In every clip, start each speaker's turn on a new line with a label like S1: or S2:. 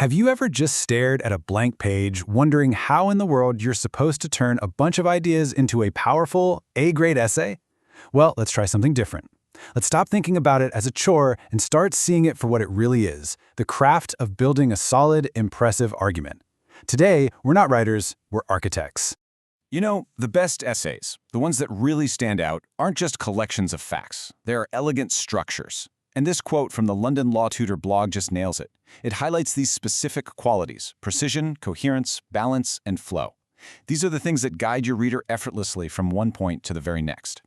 S1: Have you ever just stared at a blank page, wondering how in the world you're supposed to turn a bunch of ideas into a powerful, A-grade essay? Well, let's try something different. Let's stop thinking about it as a chore and start seeing it for what it really is, the craft of building a solid, impressive argument. Today, we're not writers, we're architects.
S2: You know, the best essays, the ones that really stand out, aren't just collections of facts. They're elegant structures. And this quote from the London Law Tutor blog just nails it. It highlights these specific qualities: precision, coherence, balance, and flow. These are the things that guide your reader effortlessly from one point to the very next.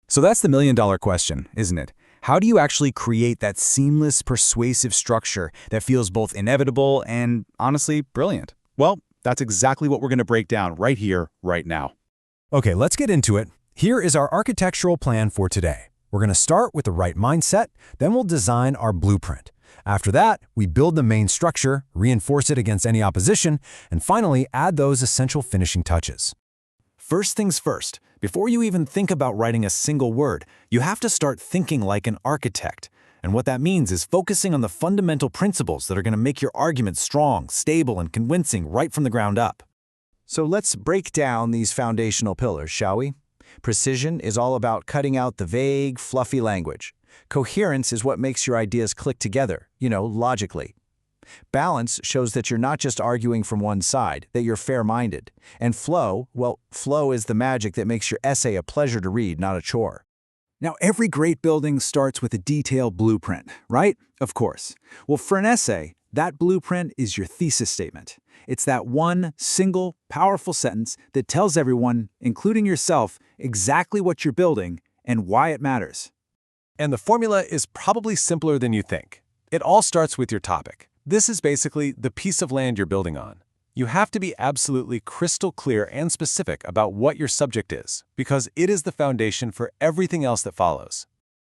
S3: So that's the million-dollar question, isn't it? How do you actually create that seamless, persuasive structure that feels both inevitable and, honestly, brilliant?
S4: Well, that's exactly what we're going to break down right here, right now.
S5: Okay, let's get into it. Here is our architectural plan for today. We're going to start with the right mindset, then we'll design our blueprint. After that, we build the main structure, reinforce it against any opposition, and finally add those essential finishing touches. First things first, before you even think about writing a single word, you have to start thinking like an architect. And what that means is focusing on the fundamental principles that are going to make your argument strong, stable, and convincing right from the ground up.
S6: So let's break down these foundational pillars, shall we? Precision is all about cutting out the vague, fluffy language. Coherence is what makes your ideas click together, logically. Balance shows that you're not just arguing from one side, that you're fair-minded. And flow, well, flow is the magic that makes your essay a pleasure to read, not a chore.
S1: Now, every great building starts with a detailed blueprint, right? Of course. Well, for an essay, that blueprint is your thesis statement. It's that one single, powerful sentence that tells everyone, including yourself, exactly what you're building and why it matters.
S5: And the formula is probably simpler than you think. It all starts with your topic. This is basically the piece of land you're building on. You have to be absolutely crystal clear and specific about what your subject is, because it is the foundation for everything else that follows.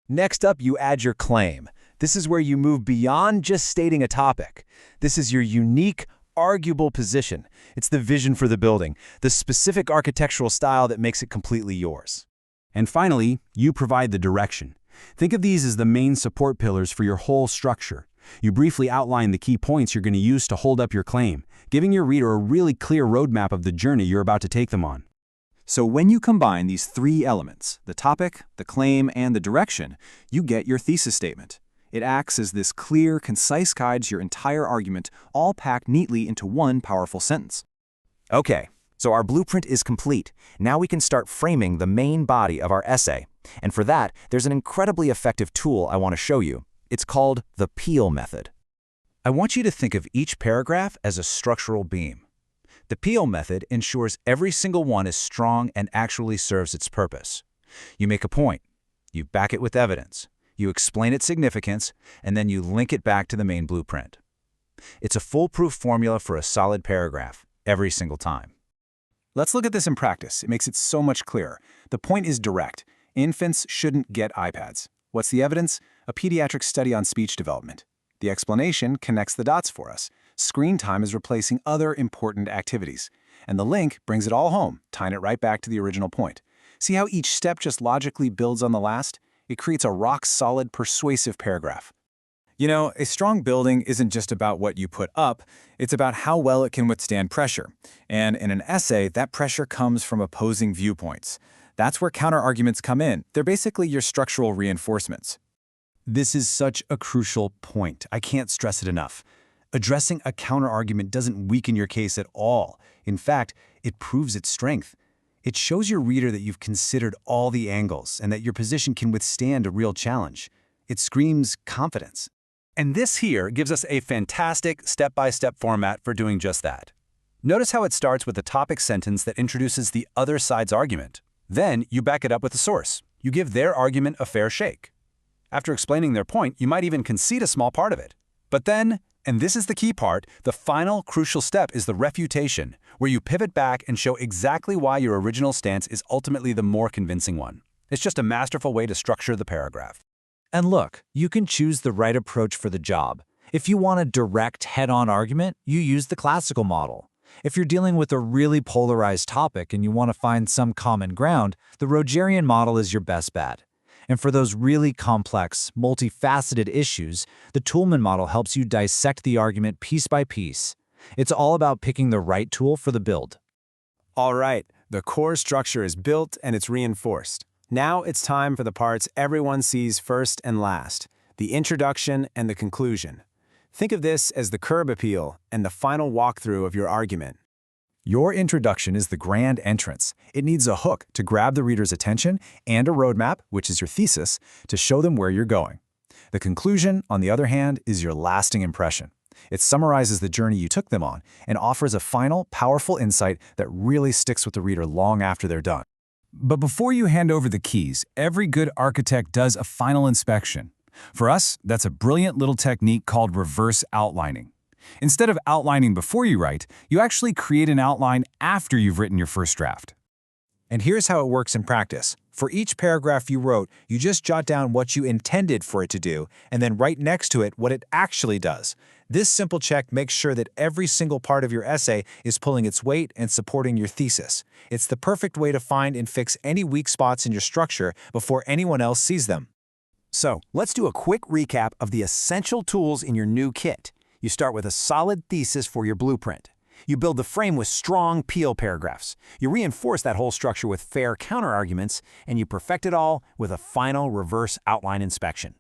S6: Next up, you add your claim. This is where you move beyond just stating a topic. This is your unique, arguable position. It's the vision for the building, the specific architectural style that makes it completely yours.
S3: And finally, you provide the direction. Think of these as the main support pillars for your whole structure. You briefly outline the key points you're going to use to hold up your claim, giving your reader a really clear roadmap of the journey you're about to take them on.
S6: So when you combine these three elements, the topic, the claim, and the direction, you get your thesis statement. It acts as this clear, concise guide to your entire argument, all packed neatly into one powerful sentence. Okay, so our blueprint is complete. Now we can start framing the main body of our essay. And for that, there's an incredibly effective tool I want to show you. It's called the Peel method. I want you to think of each paragraph as a structural beam. The Peel method ensures every single one is strong and actually serves its purpose. You make a point, you back it with evidence, you explain its significance, and then you link it back to the main blueprint. It's a foolproof formula for a solid paragraph, every single time.
S1: Let's look at this in practice. It makes it so much clearer. The point is direct. Infants shouldn't get iPads. What's the evidence? A pediatric study on speech development. The explanation connects the dots for us. Screen time is replacing other important activities. And the link brings it all home, tying it right back to the original point. See how each step just logically builds on the last? It creates a rock-solid, persuasive paragraph.
S7: You know, a strong building isn't just about what you put up, it's about how well it can withstand pressure. And in an essay, that pressure comes from opposing viewpoints. That's where counterarguments come in. They're basically your structural reinforcements.
S3: This is such a crucial point. I can't stress it enough. Addressing a counterargument doesn't weaken your case at all. In fact, it proves its strength. It shows your reader that you've considered all the angles and that your position can withstand a real challenge. It screams confidence.
S5: And this here gives us a fantastic step-by-step format for doing just that. Notice how it starts with a topic sentence that introduces the other side's argument. Then you back it up with a source. You give their argument a fair shake. After explaining their point, you might even concede a small part of it. But then, and this is the key part, the final crucial step is the refutation, where you pivot back and show exactly why your original stance is ultimately the more convincing one. It's just a masterful way to structure the paragraph.
S6: And look, you can choose the right approach for the job. If you want a direct, head-on argument, you use the classical model. If you're dealing with a really polarized topic and you want to find some common ground, the Rogerian model is your best bet.
S3: And for those really complex, multifaceted issues, the Toolman model helps you dissect the argument piece by piece. It's all about picking the right tool for the build.
S1: All right, the core structure is built and it's reinforced. Now it's time for the parts everyone sees first and last, the introduction and the conclusion. Think of this as the curb appeal and the final walkthrough of your argument.
S2: Your introduction is the grand entrance. It needs a hook to grab the reader's attention and a roadmap, which is your thesis, to show them where you're going. The conclusion, on the other hand, is your lasting impression. It summarizes the journey you took them on and offers a final, powerful insight that really sticks with the reader long after they're done. But before you hand over the keys, every good architect does a final inspection. For us, that's a brilliant little technique called reverse outlining. Instead of outlining before you write, you actually create an outline after you've written your first draft.
S1: And here's how it works in practice. For each paragraph you wrote, you just jot down what you intended for it to do, and then right next to it what it actually does. This simple check makes sure that every single part of your essay is pulling its weight and supporting your thesis. It's the perfect way to find and fix any weak spots in your structure before anyone else sees them.
S5: So, let's do a quick recap of the essential tools in your new kit. You start with a solid thesis for your blueprint. You build the frame with strong peel paragraphs. You reinforce that whole structure with fair counterarguments, and you perfect it all with a final reverse outline inspection.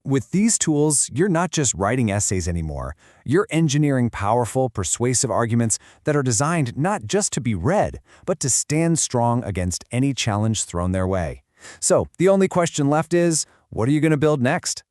S2: With these tools, you're not just writing essays anymore. You're engineering powerful, persuasive arguments that are designed not just to be read, but to stand strong against any challenge thrown their way. So, the only question left is, what are you going to build next?